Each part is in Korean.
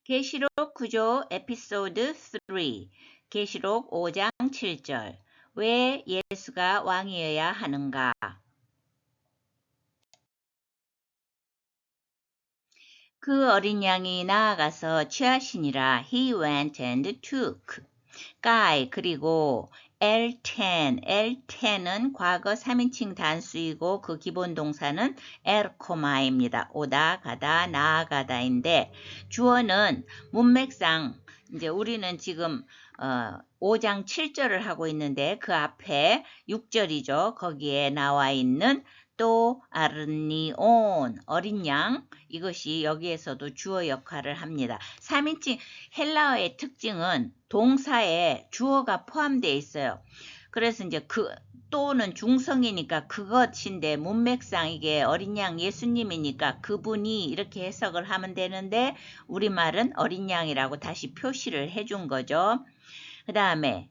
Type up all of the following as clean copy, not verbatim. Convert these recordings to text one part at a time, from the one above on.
계시록 구조 에피소드 3 계시록 5장 7절 왜 예수가 왕이어야 하는가? 그 어린 양이 나아가서 취하시니라. He went and took. guy 그리고 L10은 과거 3인칭 단수이고 그 기본 동사는 에르코마입니다. 오다 가다 나아가다인데 주어는 문맥상 이제 우리는 지금 5장 7절을 하고 있는데 그 앞에 6절이죠. 거기에 나와 있는 또 아르니온 어린 양 이것이 여기에서도 주어 역할을 합니다. 3인칭 헬라어의 특징은 동사에 주어가 포함되어 있어요. 그래서 이제 그 또는 중성이니까 그것인데 문맥상 이게 어린 양 예수님이니까 그분이 이렇게 해석을 하면 되는데 우리말은 어린 양이라고 다시 표시를 해준 거죠. 그 다음에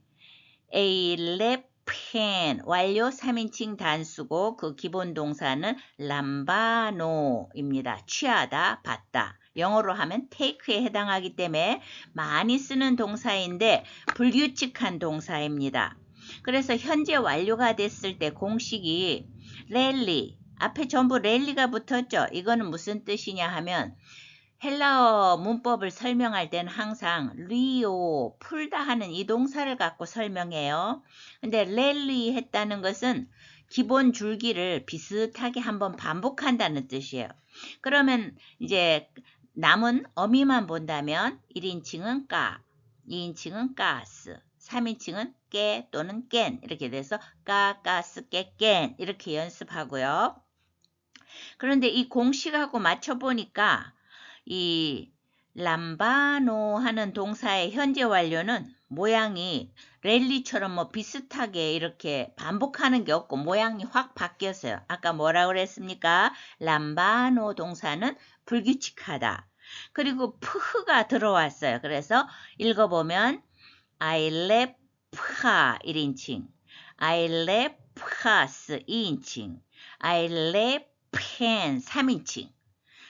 a lephen 완료 3인칭 단수고 그 기본 동사는 람바노입니다. 취하다, 받다. 영어로 하면 take에 해당하기 때문에 많이 쓰는 동사인데 불규칙한 동사입니다. 그래서 현재 완료가 됐을 때 공식이 랠리, 앞에 전부 랠리가 붙었죠. 이거는 무슨 뜻이냐 하면 헬라어 문법을 설명할 때는 항상 리오, 풀다 하는 이 동사를 갖고 설명해요. 근데 랠리 했다는 것은 기본 줄기를 비슷하게 한번 반복한다는 뜻이에요. 그러면 이제 남은 어미만 본다면 1인칭은 까, 2인칭은 가스, 3인칭은 깨 또는 깬 이렇게 돼서 까, 가스, 깨, 깬 이렇게 연습하고요. 그런데 이 공식하고 맞춰보니까 이 람바노 하는 동사의 현재 완료는 모양이 랠리처럼 뭐 비슷하게 이렇게 반복하는 게 없고 모양이 확 바뀌었어요. 아까 뭐라 그랬습니까? 람바노 동사는 불규칙하다. 그리고 프흐가 들어왔어요. 그래서 읽어보면 I left 1인칭, I left 2인칭, I left pen 3인칭.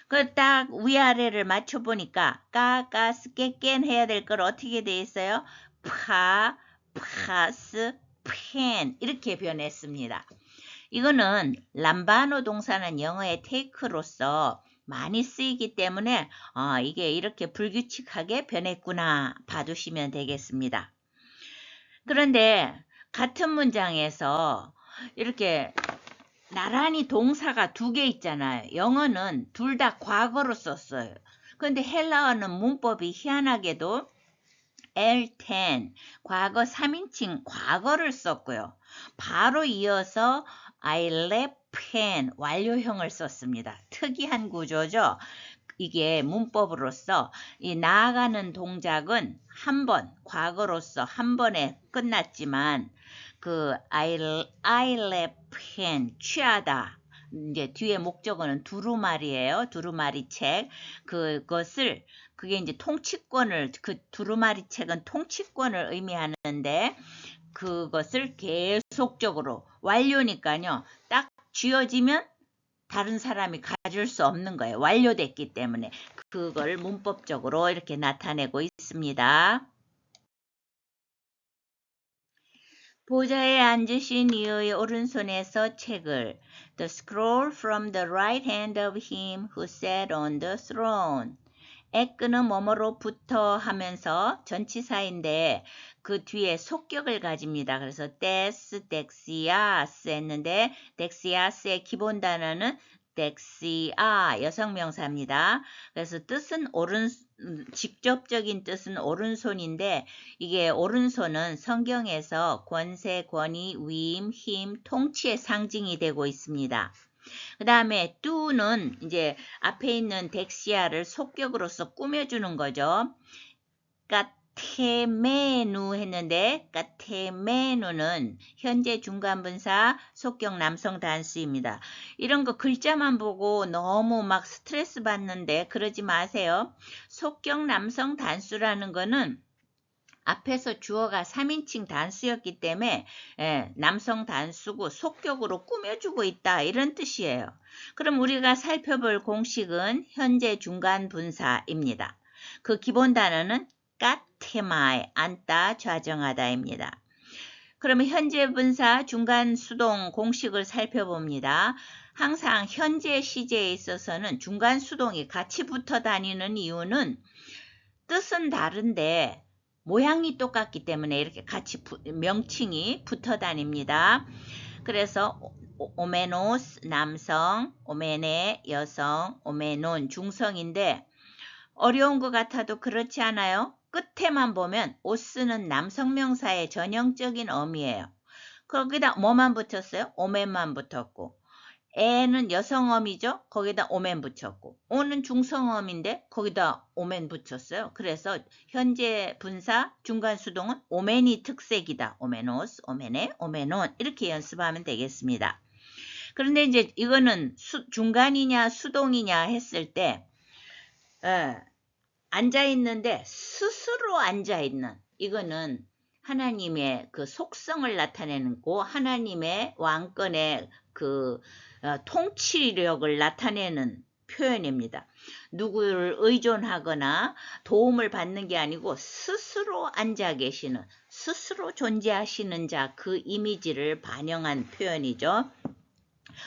그 딱 위아래를 맞춰보니까 까, 가스, 깨,깬 해야 될 걸 어떻게 돼 있어요? 파, 파스, 펜 이렇게 변했습니다. 이거는 람바노 동사는 영어의 take로서 많이 쓰이기 때문에 이게 이렇게 불규칙하게 변했구나 봐두시면 되겠습니다. 그런데 같은 문장에서 이렇게 나란히 동사가 2개 있잖아요. 영어는 둘 다 과거로 썼어요. 그런데 헬라어는 문법이 희한하게도 L10 과거 3인칭 과거를 썼고요. 바로 이어서 I left pen 완료형을 썼습니다. 특이한 구조죠. 이게 문법으로서 이 나아가는 동작은 한 번 과거로서 한 번에 끝났지만 그 I left pen 취하다 이제 뒤에 목적어는 두루마리예요. 두루마리 책 그것을 그게 이제 통치권을 그 두루마리 책은 통치권을 의미하는데 그것을 계속적으로 완료니까요. 딱 쥐어지면 다른 사람이 가질 수 없는 거예요. 완료됐기 때문에 그걸 문법적으로 이렇게 나타내고 있습니다. 보좌에 앉으신 이의 오른손에서 책을 The scroll from the right hand of him who sat on the throne. 에끄는 뭐뭐로부터 하면서 전치사인데 그 뒤에 속격을 가집니다. 그래서 데스, 덱시아스 했는데 덱시아스의 기본 단어는 덱시아 여성명사입니다. 그래서 뜻은 직접적인 뜻은 오른손인데 이게 오른손은 성경에서 권세, 권위, 위임, 힘, 통치의 상징이 되고 있습니다. 그 다음에 뚜는 이제 앞에 있는 덱시아를 속격으로서 꾸며주는 거죠. 까테메누 했는데 까테메누는 현재 중간분사 속격 남성 단수입니다. 이런 거 글자만 보고 너무 막 스트레스 받는데 그러지 마세요. 속격 남성 단수라는 거는 앞에서 주어가 3인칭 단수였기 때문에 남성 단수고 속격으로 꾸며주고 있다 이런 뜻이에요. 그럼 우리가 살펴볼 공식은 현재 중간 분사입니다. 그 기본 단어는 까테마이, 앉다, 좌정하다입니다. 그러면 현재 분사 중간 수동 공식을 살펴봅니다. 항상 현재 시제에 있어서는 중간 수동이 같이 붙어 다니는 이유는 뜻은 다른데 모양이 똑같기 때문에 이렇게 같이 명칭이 붙어 다닙니다. 그래서 오메노스 남성, 오메네 여성, 오메논 중성인데 어려운 것 같아도 그렇지 않아요? 끝에만 보면 오스는 남성명사의 전형적인 어미예요. 거기다 뭐만 붙였어요? 오멘만 붙었고, 에는 여성어미죠? 거기다 오멘 붙였고, 오는 중성어미인데 거기다 오멘 붙였어요. 그래서 현재 분사 중간 수동은 오멘이 특색이다. 오메노스, 오메네, 오메논 이렇게 연습하면 되겠습니다. 그런데 이제 이거는 중간이냐 수동이냐 했을 때 앉아있는데 스스로 앉아있는, 이거는 하나님의 그 속성을 나타내는 거, 하나님의 왕권의 그 통치력을 나타내는 표현입니다. 누구를 의존하거나 도움을 받는 게 아니고 스스로 앉아 계시는, 스스로 존재하시는 자, 그 이미지를 반영한 표현이죠.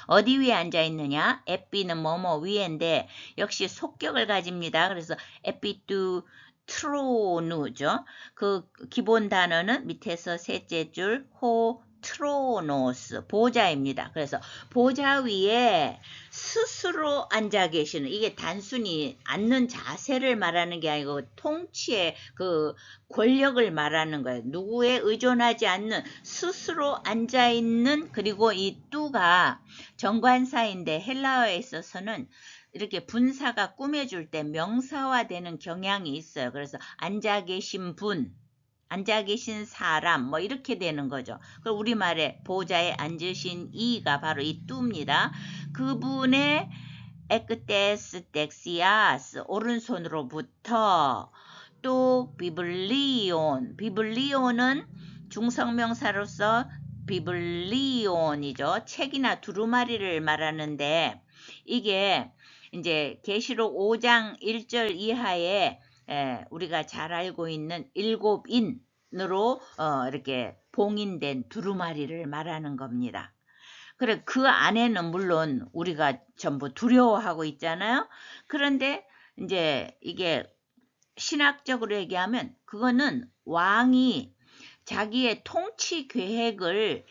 어디 위에 앉아있느냐? 에피는 뭐뭐 위에인데 역시 속격을 가집니다. 그래서 에피뚜 트로누죠. 그 기본 단어는 밑에서 셋째 줄 호 트로노스, 보좌입니다. 그래서 보좌 위에 스스로 앉아 계시는, 이게 단순히 앉는 자세를 말하는 게 아니고 통치의 그 권력을 말하는 거예요. 누구에 의존하지 않는 스스로 앉아 있는, 그리고 이 뚜가 정관사인데 헬라어에 있어서는 이렇게 분사가 꾸며줄 때 명사화되는 경향이 있어요. 그래서 앉아 계신 분, 앉아 계신 사람 뭐 이렇게 되는 거죠. 그럼 우리말에 보좌에 앉으신 이가 바로 이 뚜입니다. 그분의 에크테스 덱시아스, 오른손으로부터, 또 비블리온, 비블리온은 중성명사로서 비블리온이죠. 책이나 두루마리를 말하는데 이게 이제 계시록 5장 1절 이하에 우리가 잘 알고 있는 7인으로 이렇게 봉인된 두루마리를 말하는 겁니다. 그래, 그 안에는 물론 우리가 전부 두려워하고 있잖아요. 그런데 이제 이게 신학적으로 얘기하면 그거는 왕이 자기의 통치 계획을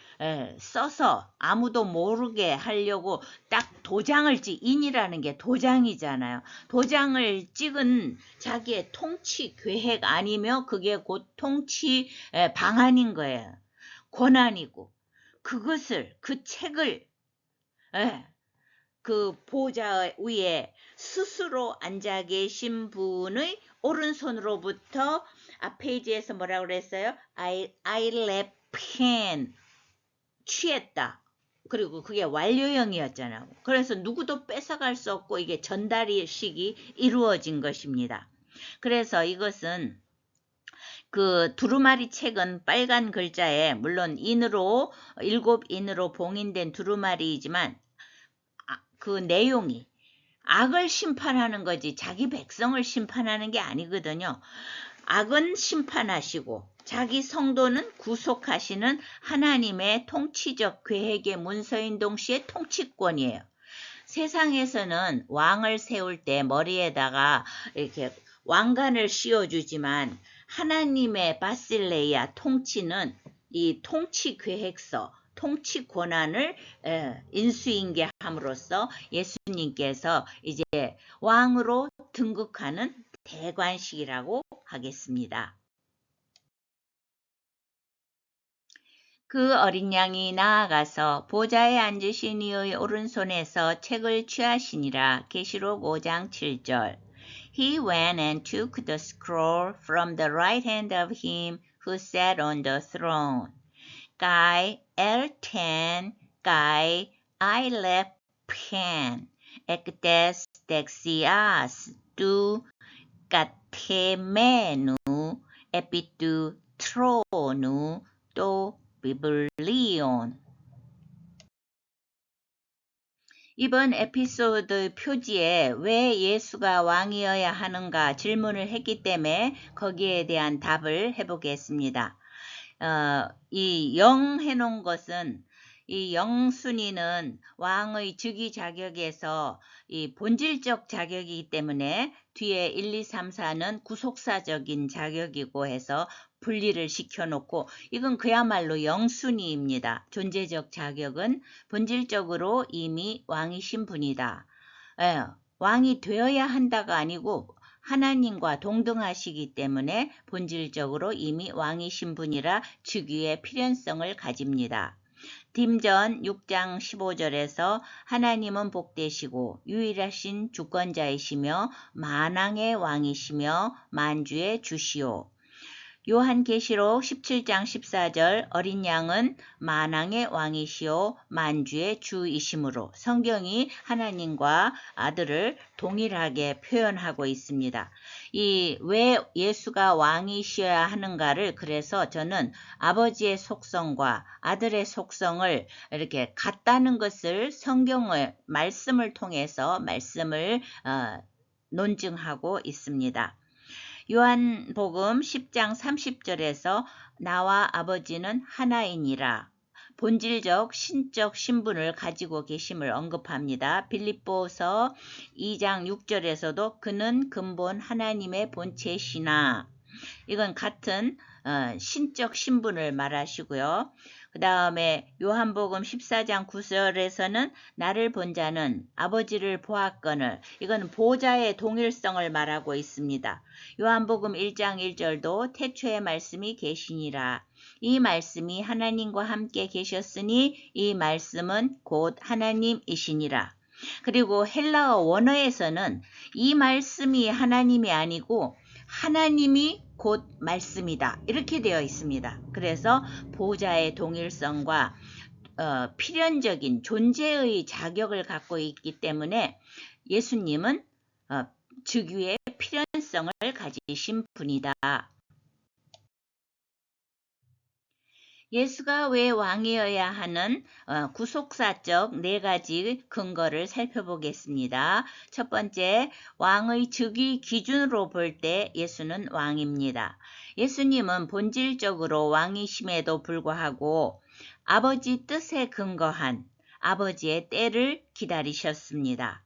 써서 아무도 모르게 하려고 딱 도장을 인이라는 게 도장이잖아요. 도장을 찍은 자기의 통치 계획 아니며 그게 곧 통치 방안인 거예요. 권한이고 그것을, 그 책을 그 보좌 위에 스스로 앉아 계신 분의 오른손으로부터 앞 페이지에서 뭐라고 그랬어요? I left pen, 취했다. 그리고 그게 완료형이었잖아요. 그래서 누구도 뺏어갈 수 없고 이게 전달식이 이루어진 것입니다. 그래서 이것은 그 두루마리 책은 빨간 글자에 물론 인으로 7인으로 봉인된 두루마리이지만 그 내용이 악을 심판하는 거지 자기 백성을 심판하는 게 아니거든요. 악은 심판하시고 자기 성도는 구속하시는 하나님의 통치적 계획의 문서인 동시에 통치권이에요. 세상에서는 왕을 세울 때 머리에다가 이렇게 왕관을 씌워주지만 하나님의 바실레이아 통치는 이 통치 계획서, 통치 권한을 인수인계함으로써 예수님께서 이제 왕으로 등극하는 대관식이라고 하겠습니다. 그 어린 양이 나아가서 보좌에 앉으신 이의 오른손에서 책을 취하시니라. 계시록 5장 7절. He went and took the scroll from the right hand of him who sat on the throne. Kai elten, kai ailep pen, ektes dexias tu katemenu, epitu tronu, to 비블리온. 이번 에피소드 표지에 왜 예수가 왕이어야 하는가 질문을 했기 때문에 거기에 대한 답을 해보겠습니다. 이 영 해놓은 것은 이 영순위는 왕의 즉위 자격에서 이 본질적 자격이기 때문에 뒤에 1, 2, 3, 4는 구속사적인 자격이고 해서 분리를 시켜놓고 이건 그야말로 영순위입니다. 존재적 자격은 본질적으로 이미 왕이신 분이다. 왕이 되어야 한다가 아니고 하나님과 동등하시기 때문에 본질적으로 이미 왕이신 분이라 즉위의 필연성을 가집니다. 딤전 6장 15절에서 하나님은 복되시고 유일하신 주권자이시며 만왕의 왕이시며 만주의 주시오. 요한계시록 17장 14절 어린 양은 만왕의 왕이시오 만주의 주이시므로 성경이 하나님과 아들을 동일하게 표현하고 있습니다. 이 왜 예수가 왕이셔야 하는가를 그래서 저는 아버지의 속성과 아들의 속성을 이렇게 같다는 것을 성경의 말씀을 통해서 말씀을 논증하고 있습니다. 요한복음 10장 30절에서 나와 아버지는 하나이니라 본질적 신적 신분을 가지고 계심을 언급합니다. 빌립보서 2장 6절에서도 그는 근본 하나님의 본체시나 이건 같은 신적 신분을 말하시고요. 그 다음에 요한복음 14장 9절에서는 나를 본 자는 아버지를 보았거늘 이건 보좌의 동일성을 말하고 있습니다. 요한복음 1장 1절도 태초의 말씀이 계시니라. 이 말씀이 하나님과 함께 계셨으니 이 말씀은 곧 하나님이시니라. 그리고 헬라어 원어에서는 이 말씀이 하나님이 아니고 하나님이 곧 말씀이다 이렇게 되어 있습니다. 그래서 보좌의 동일성과 필연적인 존재의 자격을 갖고 있기 때문에 예수님은 즉위의 필연성을 가지신 분이다. 예수가 왜 왕이어야 하는 구속사적 4가지 근거를 살펴보겠습니다. 첫 번째, 왕의 즉위 기준으로 볼 때 예수는 왕입니다. 예수님은 본질적으로 왕이심에도 불구하고 아버지 뜻에 근거한 아버지의 때를 기다리셨습니다.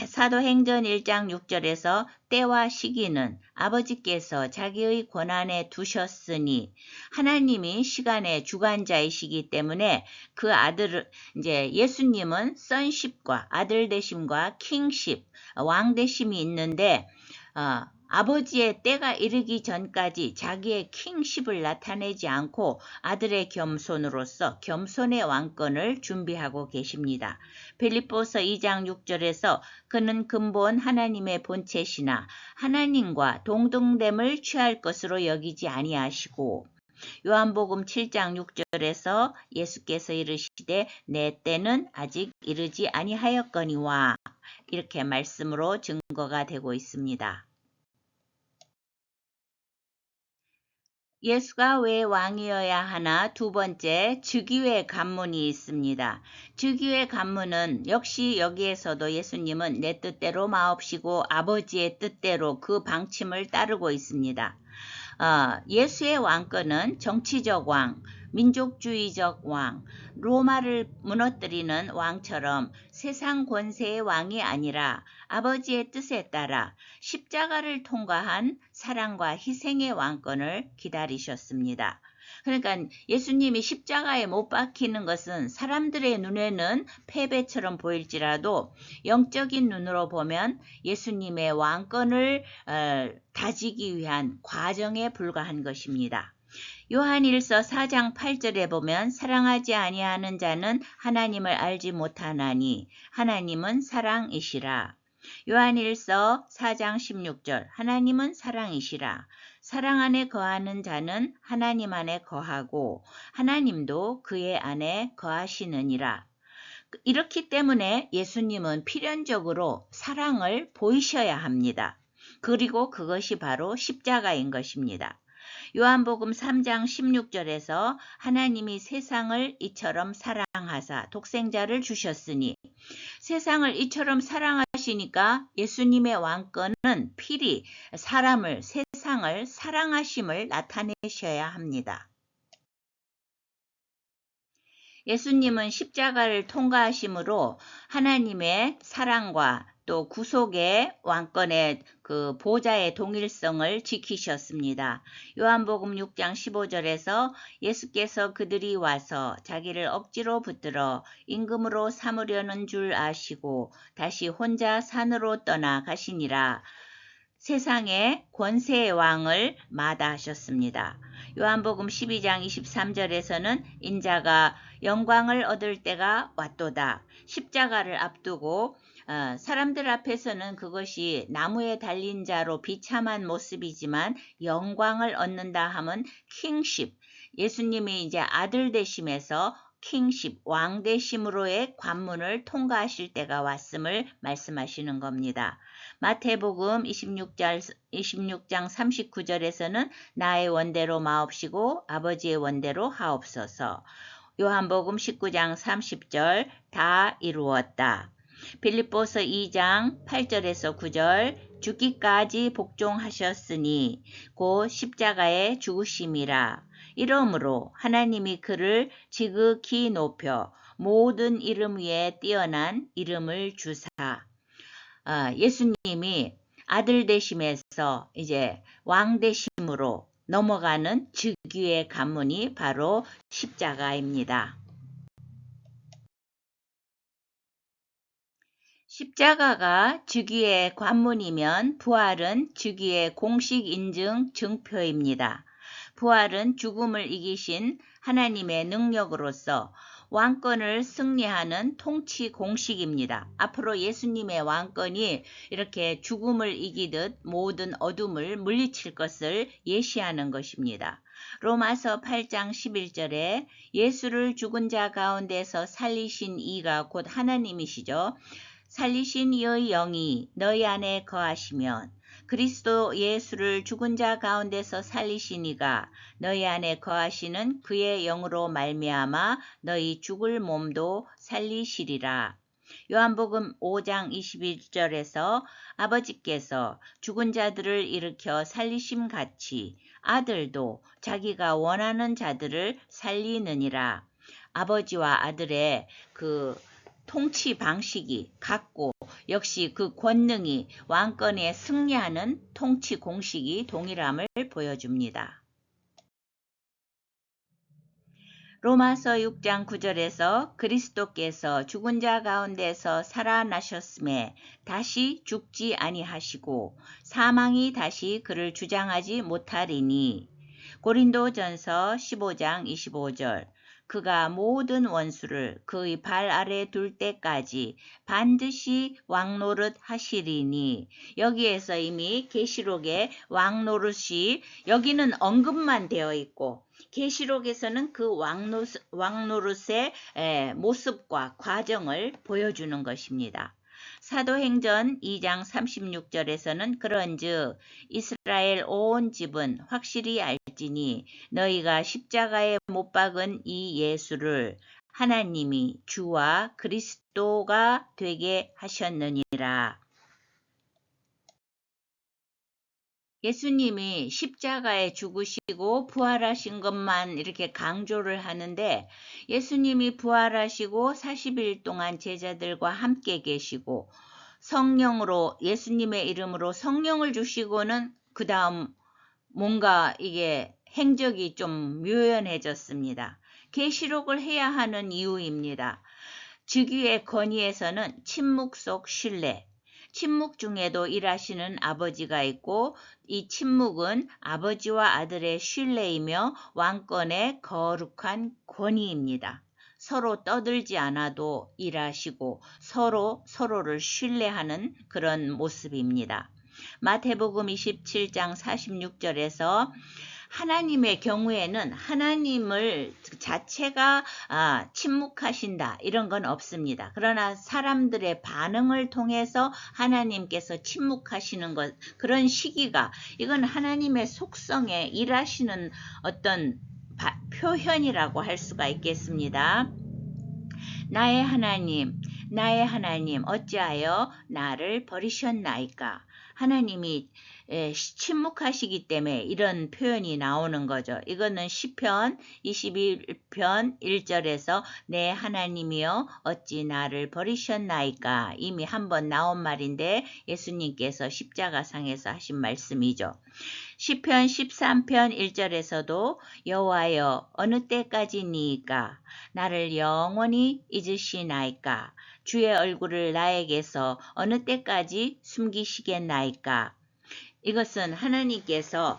사도행전 1장 6절에서 때와 시기는 아버지께서 자기의 권한에 두셨으니 하나님이 시간의 주관자이시기 때문에 그 아들을 이제 예수님은 sonship과 아들 되심과 kingship 왕 되심이 있는데 아버지의 때가 이르기 전까지 자기의 킹십을 나타내지 않고 아들의 겸손으로서 겸손의 왕권을 준비하고 계십니다. 빌립보서 2장 6절에서 그는 근본 하나님의 본체시나 하나님과 동등됨을 취할 것으로 여기지 아니하시고 요한복음 7장 6절에서 예수께서 이르시되 내 때는 아직 이르지 아니하였거니와 이렇게 말씀으로 증거가 되고 있습니다. 예수가 왜 왕이어야 하나? 두 번째, 즉위의 관문이 있습니다. 즉위의 관문은 역시 여기에서도 예수님은 내 뜻대로 마옵시고 아버지의 뜻대로 그 방침을 따르고 있습니다. 예수의 왕권은 정치적 왕, 민족주의적 왕, 로마를 무너뜨리는 왕처럼 세상 권세의 왕이 아니라 아버지의 뜻에 따라 십자가를 통과한 사랑과 희생의 왕권을 기다리셨습니다. 그러니까 예수님이 십자가에 못 박히는 것은 사람들의 눈에는 패배처럼 보일지라도 영적인 눈으로 보면 예수님의 왕권을 다지기 위한 과정에 불과한 것입니다. 요한일서 4장 8절에 보면 사랑하지 아니하는 자는 하나님을 알지 못하나니 하나님은 사랑이시라. 요한일서 4장 16절 하나님은 사랑이시라. 사랑 안에 거하는 자는 하나님 안에 거하고 하나님도 그의 안에 거하시느니라. 이렇기 때문에 예수님은 필연적으로 사랑을 보이셔야 합니다. 그리고 그것이 바로 십자가인 것입니다. 요한복음 3장 16절에서 하나님이 세상을 이처럼 사랑하사 사랑하사 독생자를 주셨으니 세상을 이처럼 사랑하시니까 예수님의 왕권은 필히 사람을, 세상을 사랑하심을 나타내셔야 합니다. 예수님은 십자가를 통과하심으로 하나님의 사랑과 또 구속의 왕권의 그 보좌의 동일성을 지키셨습니다. 요한복음 6장 15절에서 예수께서 그들이 와서 자기를 억지로 붙들어 임금으로 삼으려는 줄 아시고 다시 혼자 산으로 떠나 가시니라. 세상의 권세의 왕을 마다하셨습니다. 요한복음 12장 23절에서는 인자가 영광을 얻을 때가 왔도다. 십자가를 앞두고 사람들 앞에서는 그것이 나무에 달린 자로 비참한 모습이지만 영광을 얻는다 하면 킹십, 예수님이 이제 아들 되심에서 킹십, 왕 되심으로의 관문을 통과하실 때가 왔음을 말씀하시는 겁니다. 마태복음 26장 39절에서는 나의 원대로 마옵시고 아버지의 원대로 하옵소서. 요한복음 19장 30절 다 이루었다. 빌립보서 2장 8절에서 9절 죽기까지 복종하셨으니 곧 십자가에 죽으심이라. 이러므로 하나님이 그를 지극히 높여 모든 이름 위에 뛰어난 이름을 주사. 예수님이 아들 되심에서 이제 왕 되심으로 넘어가는 즉위의 관문이 바로 십자가입니다. 십자가가 즉위의 관문이면 부활은 즉위의 공식 인증 증표입니다. 부활은 죽음을 이기신 하나님의 능력으로서 왕권을 승리하는 통치 공식입니다. 앞으로 예수님의 왕권이 이렇게 죽음을 이기듯 모든 어둠을 물리칠 것을 예시하는 것입니다. 로마서 8장 11절에 예수를 죽은 자 가운데서 살리신 이가 곧 하나님이시죠. 살리신 이의 영이 너희 안에 거하시면 그리스도 예수를 죽은 자 가운데서 살리신 이가 너희 안에 거하시는 그의 영으로 말미암아 너희 죽을 몸도 살리시리라. 요한복음 5장 21절에서 아버지께서 죽은 자들을 일으켜 살리심 같이 아들도 자기가 원하는 자들을 살리느니라. 아버지와 아들의 그 통치 방식이 같고 역시 그 권능이 왕권에 승리하는 통치 공식이 동일함을 보여줍니다. 로마서 6장 9절에서 그리스도께서 죽은 자 가운데서 살아나셨음에 다시 죽지 아니하시고 사망이 다시 그를 주장하지 못하리니. 고린도전서 15장 25절 그가 모든 원수를 그의 발 아래 둘 때까지 반드시 왕노릇 하시리니. 여기에서 이미 계시록의 왕노릇이 여기는 언급만 되어 있고 계시록에서는 그 왕노릇의 모습과 과정을 보여주는 것입니다. 사도행전 2장 36절에서는 그런즉 이스라엘 온 집은 확실히 알지니 너희가 십자가에 못 박은 이 예수를 하나님이 주와 그리스도가 되게 하셨느니라. 예수님이 십자가에 죽으시고 부활하신 것만 이렇게 강조를 하는데 예수님이 부활하시고 40일 동안 제자들과 함께 계시고 성령으로 예수님의 이름으로 성령을 주시고는 그 다음 뭔가 이게 행적이 좀 묘연해졌습니다. 계시록을 해야 하는 이유입니다. 즉위의 건의에서는 침묵 속 신뢰, 침묵 중에도 일하시는 아버지가 있고 이 침묵은 아버지와 아들의 신뢰이며 왕권의 거룩한 권위입니다. 서로 떠들지 않아도 일하시고 서로를 신뢰하는 그런 모습입니다. 마태복음 27장 46절에서 하나님의 경우에는 하나님을 자체가 침묵하신다 이런 건 없습니다. 그러나 사람들의 반응을 통해서 하나님께서 침묵하시는 것, 그런 시기가 이건 하나님의 속성에 일하시는 어떤 표현이라고 할 수가 있겠습니다. 나의 하나님 어찌하여 나를 버리셨나이까. 하나님이 침묵하시기 때문에 이런 표현이 나오는 거죠. 이거는 시편 21편 1절에서 내 하나님이여 어찌 나를 버리셨나이까 이미 한번 나온 말인데 예수님께서 십자가상에서 하신 말씀이죠. 시편 13편 1절에서도 여호와여 어느 때까지니이까 나를 영원히 잊으시나이까 주의 얼굴을 나에게서 어느 때까지 숨기시겠나이까. 이것은 하나님께서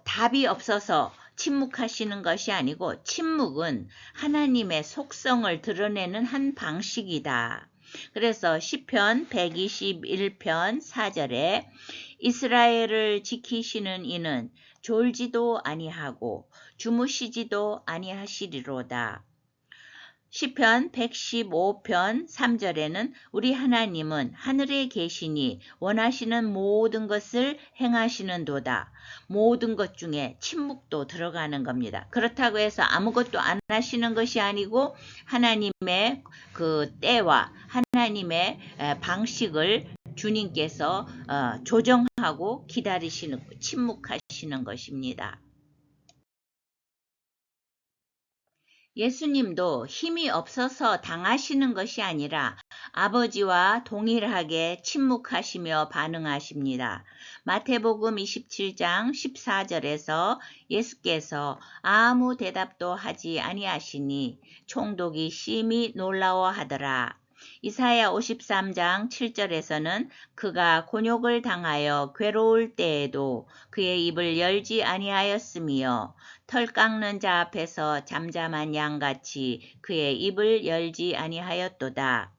답이 없어서 침묵하시는 것이 아니고 침묵은 하나님의 속성을 드러내는 한 방식이다. 그래서 시편 121편 4절에 이스라엘을 지키시는 이는 졸지도 아니하고 주무시지도 아니하시리로다. 시편 115편 3절에는 우리 하나님은 하늘에 계시니 원하시는 모든 것을 행하시는도다. 모든 것 중에 침묵도 들어가는 겁니다. 그렇다고 해서 아무것도 안 하시는 것이 아니고 하나님의 그 때와 하나님의 방식을 주님께서 조정하고 기다리시는, 침묵하시는 것입니다. 예수님도 힘이 없어서 당하시는 것이 아니라 아버지와 동일하게 침묵하시며 반응하십니다. 마태복음 27장 14절에서 예수께서 아무 대답도 하지 아니하시니 총독이 심히 놀라워하더라. 이사야 53장 7절에서는 그가 곤욕을 당하여 괴로울 때에도 그의 입을 열지 아니하였으며 털 깎는 자 앞에서 잠잠한 양같이 그의 입을 열지 아니하였도다.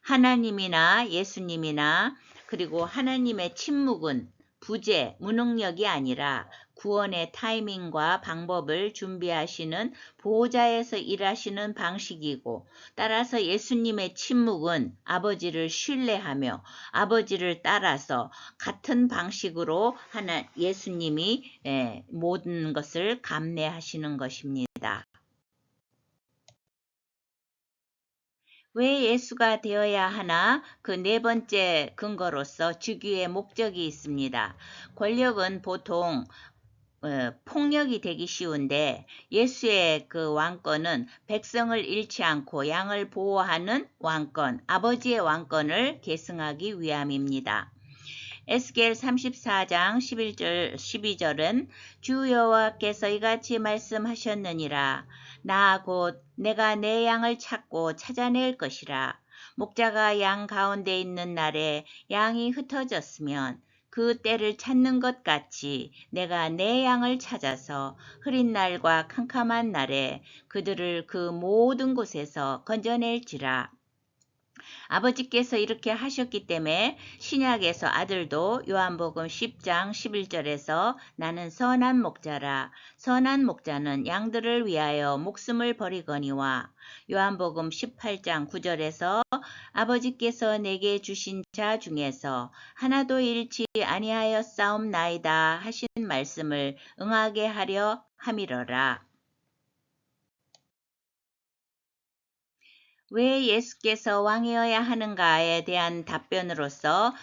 하나님이나 예수님이나 그리고 하나님의 침묵은 부재, 무능력이 아니라 구원의 타이밍과 방법을 준비하시는 보호자에서 일하시는 방식이고, 따라서 예수님의 침묵은 아버지를 신뢰하며 아버지를 따라서 같은 방식으로 예수님이 모든 것을 감내하시는 것입니다. 왜 예수가 되어야 하나? 그 네 번째 근거로서 즉위의 목적이 있습니다. 권력은 보통 폭력이 되기 쉬운데 예수의 그 왕권은 백성을 잃지 않고 양을 보호하는 왕권, 아버지의 왕권을 계승하기 위함입니다. 에스겔 34장 12절은 주 여호와께서 이같이 말씀하셨느니라. 나 곧 내가 내 양을 찾고 찾아낼 것이라. 목자가 양 가운데 있는 날에 양이 흩어졌으면 그 때를 찾는 것 같이 내가 내 양을 찾아서 흐린 날과 캄캄한 날에 그들을 그 모든 곳에서 건져낼지라. 아버지께서 이렇게 하셨기 때문에 신약에서 아들도 요한복음 10장 11절에서 나는 선한 목자라. 선한 목자는 양들을 위하여 목숨을 버리거니와 요한복음 18장 9절에서 아버지께서 내게 주신 자 중에서 하나도 잃지 아니하였사옵나이다 하신 말씀을 응하게 하려 함이러라. 왜 예수께서 왕이어야 하는가에 대한 답변으로서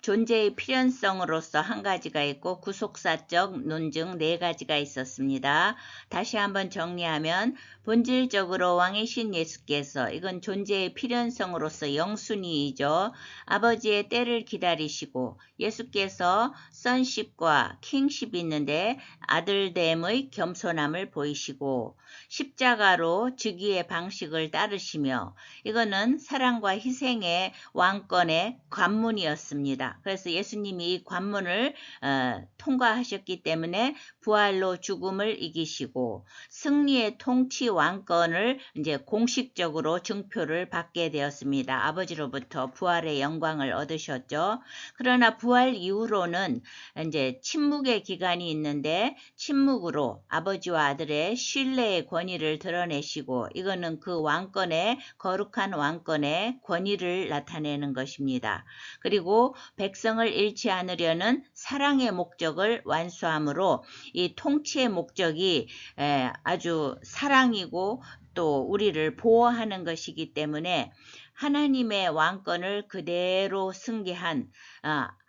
존재의 필연성으로서 한 가지가 있고 구속사적 논증 네 가지가 있었습니다. 다시 한번 정리하면 본질적으로 왕이신 예수께서, 이건 존재의 필연성으로서 영순위이죠. 아버지의 때를 기다리시고 예수께서 선십과 킹십이 있는데 아들됨의 겸손함을 보이시고 십자가로 즉위의 방식을 따르시며, 이거는 사랑과 희생의 왕권의 관문이었습니다. 그래서 예수님이 이 관문을 통과하셨기 때문에 부활로 죽음을 이기시고 승리의 통치 왕권을 이제 공식적으로 증표를 받게 되었습니다. 아버지로부터 부활의 영광을 얻으셨죠. 그러나 부활 이후로는 이제 침묵의 기간이 있는데 침묵으로 아버지와 아들의 신뢰의 권위를 드러내시고, 이거는 그 왕권의 거룩한 왕권의 권위를 나타내는 것입니다. 그리고 백성을 잃지 않으려는 사랑의 목적을 완수함으로 이 통치의 목적이 아주 사랑이고 또 우리를 보호하는 것이기 때문에 하나님의 왕권을 그대로 승계한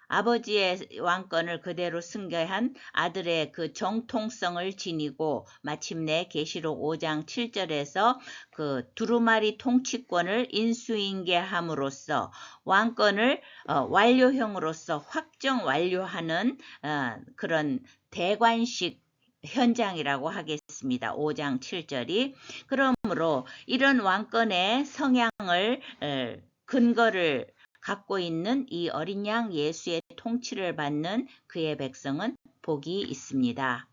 아버지의 왕권을 그대로 승계한 아들의 그 정통성을 지니고 마침내 계시록 5장 7절에서 그 두루마리 통치권을 인수인계함으로써 왕권을 완료형으로서 확정 완료하는 그런 대관식 현장이라고 하겠습니다. 5장 7절이. 그러므로 이런 왕권의 성향을 근거를 갖고 있는 이 어린 양 예수의 통치를 받는 그의 백성은 복이 있습니다.